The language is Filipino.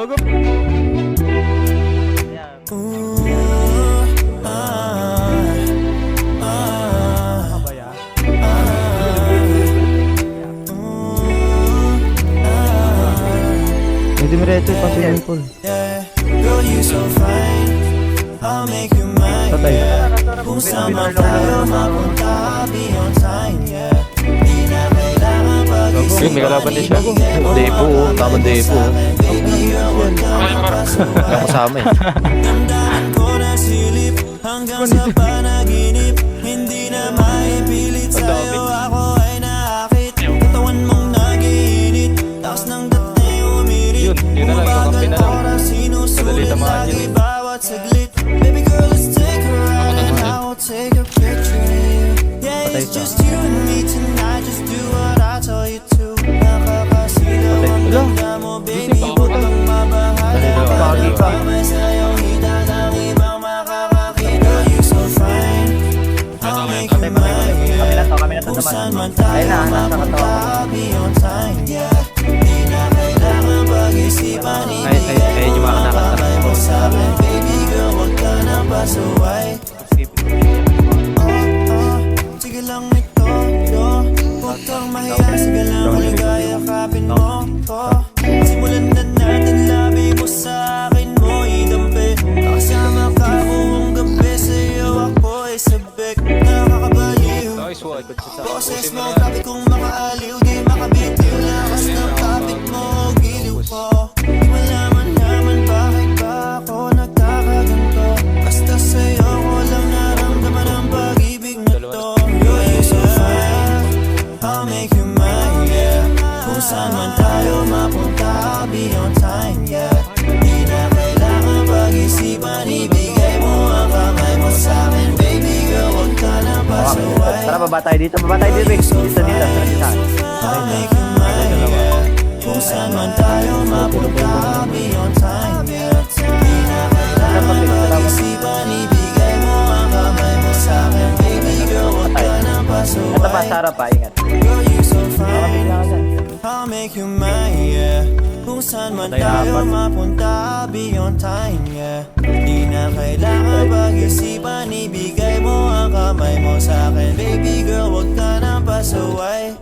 Gogo. Hindi diretso pa si Nicole. Patay. Kung sama tayo mapunta beyond time, yeah. Di na kailangan pag-isip. May kalaban din siya. Depo, tamang depo. Wala kasama eh. Damdamin ko na silip hanggang sa panaginip. Hindi na maipilit sa'yo, ako ay naakit. Katawan mong nagiinit, taos ng dating umirit. Yun na lang, yung kampi na lang. Oras sinusulit Madali tamahan lagi yun eh. bawat saglit. Baby girl, let's take a ride and I will take a picture. Yeah, it's just you and me tonight. Just do what I tell you to. Nakakasilaw ang ganda mo, baby. Huwag kang mabahala. Pagi ka. May sa'yo hita ng ibang makakakita. You're so fine, I'll make you mine, yeah. Kung saan man tayo mapunta beyond time, yeah. Di na kailangan pag-isipan. Ay, yung mga nakanta. Kamay mo sa'kin, baby girl, huwag ka nang pasuway. Sige lang ito, yo. Huwag kang mahiya, sige lang maligaya, kapin mo ko. Simulan na natin, labi mo sa akin mo idampi. Nakasama ka buong gabi, sa'yo ako ay sabik. Nakakabaliw, Nice one. boses mo, grabe kong makaaliw. Di makabitiw, lakas ng kapit mo, giliw ko. Di malaman naman bakit ba ako nagkakaganto. Basta sa'yo ko lang naramdaman ang pag-ibig na to. You're so fine, I'll make you mine, yeah. Kung saan man tayo mapunta beyond time, yeah. Di na kailangan pag-isipan, ibigay mo ang kamay mo sa'kin. Baby girl, huwag ka na pasuway. Tara, baba tayo dito. Baba tayo dito. Dito. I'll make you mine, yeah. Kung saan man tayo mapunta beyond time, yeah. Di na kailangan pag-isipan, ibigay mo ang kamay mo sa'kin. Baby girl, huwag ka na pasuway. Ito pa, Sarah pa. Ingat. Girl, you're so fine, I'll make you mine, yeah. Kung saan man tayo mapunta beyond time, yeah. Di na kailangan pag-isipan, ibigay mo ang kamay mo sa'kin. Baby girl, huwag ka nang pasuway.